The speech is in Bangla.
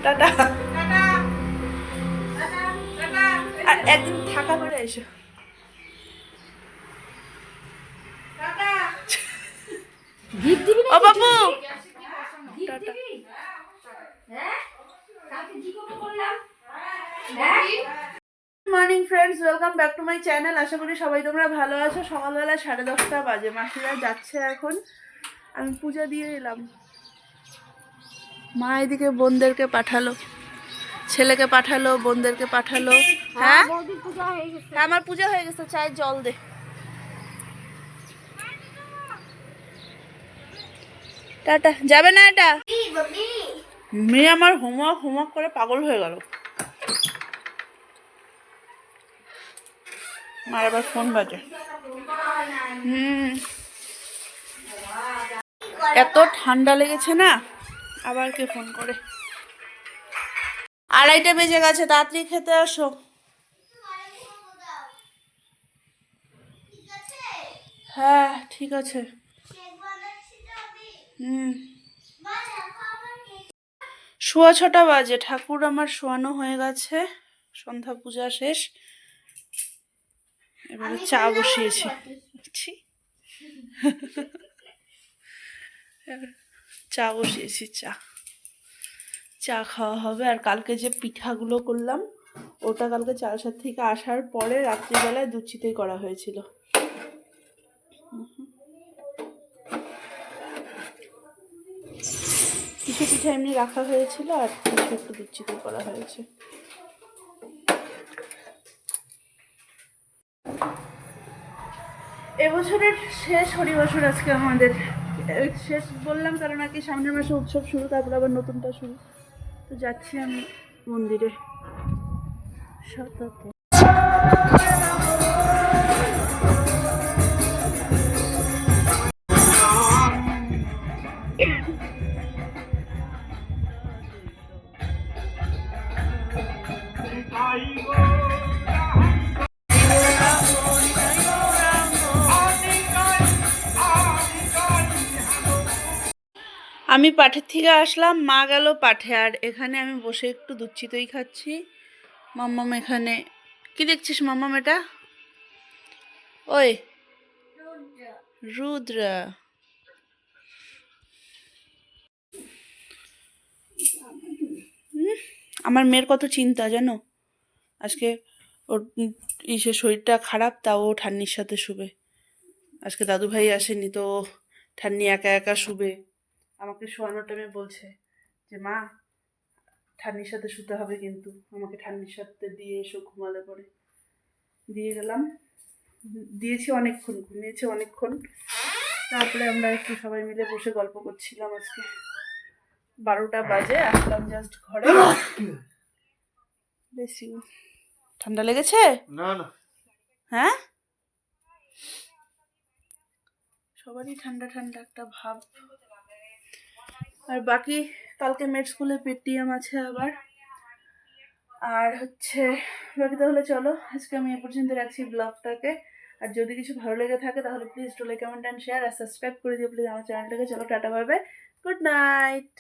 টাটা। আর একদিন থাকা করে এসো। ও বাবু টাটা। Morning friends, welcome back to my channel. আশা করি সবাই তোমরা ভালো আছো। সকালবেলা 10:30 বাজে, মাসিরা যাচ্ছে এখন, আমি পূজা দিয়ে এলাম। মা এদিকে বোনদেরকে পাঠালো, ছেলেকে পাঠালো, বোনদেরকে পাঠালো। হ্যাঁ আমার পূজা হয়ে গেছে, চাই জল দে। টাটা। যাবে না এটা? মেয়ে আমার হোমওয়ার্ক হোমওয়ার্ক করে পাগল হয়ে গেল। মার আবার ফোন বাজে। এত ঠান্ডা লেগেছে না, আবার কে ফোন করে। 2:30 বেজে গেছে, তাড়াতাড়ি খেতে আসো। হ্যাঁ ঠিক আছে। সোয়া 6টা বাজে, ঠাকুর আমার শোয়ানো হয়ে গেছে, সন্ধ্যা পূজা শেষ। এবারে চা বসিয়েছি। চা বসিয়েছি, চা খাওয়া হবে। আর কালকে যে পিঠাগুলো করলাম, ওটা কালকে চালসাদ থেকে আসার পরে রাত্রিবেলায় দুধ চিতই করা হয়েছিল। কিছু পিঠা এমনি রাখা হয়েছিল, আর কিছু একটু দুধ চিতই করা হয়েছে। এবছরের শেষ হরিবাসর আজকে আমাদের। শেষ বললাম কারণ আর কি সামনের মাসে উৎসব শুরু, তারপর আবার নতুনটা শুরু। তো যাচ্ছি আমি মন্দিরে। আমি পাঠের থেকে আসলাম, মা গেল পাঠে, আর এখানে আমি বসে একটু দুধ চিতই খাচ্ছি। মাম্মাম এখানে কি দেখছিস মাম্মাম? এটা ওই রুদ্রা। আমার মেয়ের কত চিন্তা জানো, আজকে ওর শরীরটা খারাপ, তাও ও ঠান্নির সাথে শুবে। আজকে দাদু ভাই আসেনি, তো ঠান্নি একা একা শুবে। আমাকে শোয়ানোর টাইমে বলছে যে মা ঠান্নির সাথে শুতে হবে, কিন্তু আমাকে ঠান্নির সাথে দিয়ে এসো, ঘুমালে পরে। দিয়ে গেলাম, দিয়েছি অনেকক্ষণ, ঘুমিয়েছে অনেকক্ষণ। তারপরে আমরা একটু সবাই মিলে বসে গল্প করছিলাম। আজকে 12টা বাজে, আসলাম জাস্ট ঘরে। বেশি ঠান্ডা লেগেছে না? না। হ্যাঁ, সবারই ঠান্ডা ঠান্ডা একটা ভাব। আর বাকি কালকে মেড স্কুলে পেটিএম আছে আবার। আর বাকি তাহলে চলো আজকে আমি এ পর্যন্ত রাখছি ব্লগটাকে। আর যদি কিছু ভালো লেগে থাকে তাহলে please do like, comment and share, আর সাবস্ক্রাইব করে দিও প্লিজ আমার চ্যানেলটাকে। চলো টাটা, বাই বাই, গুড নাইট।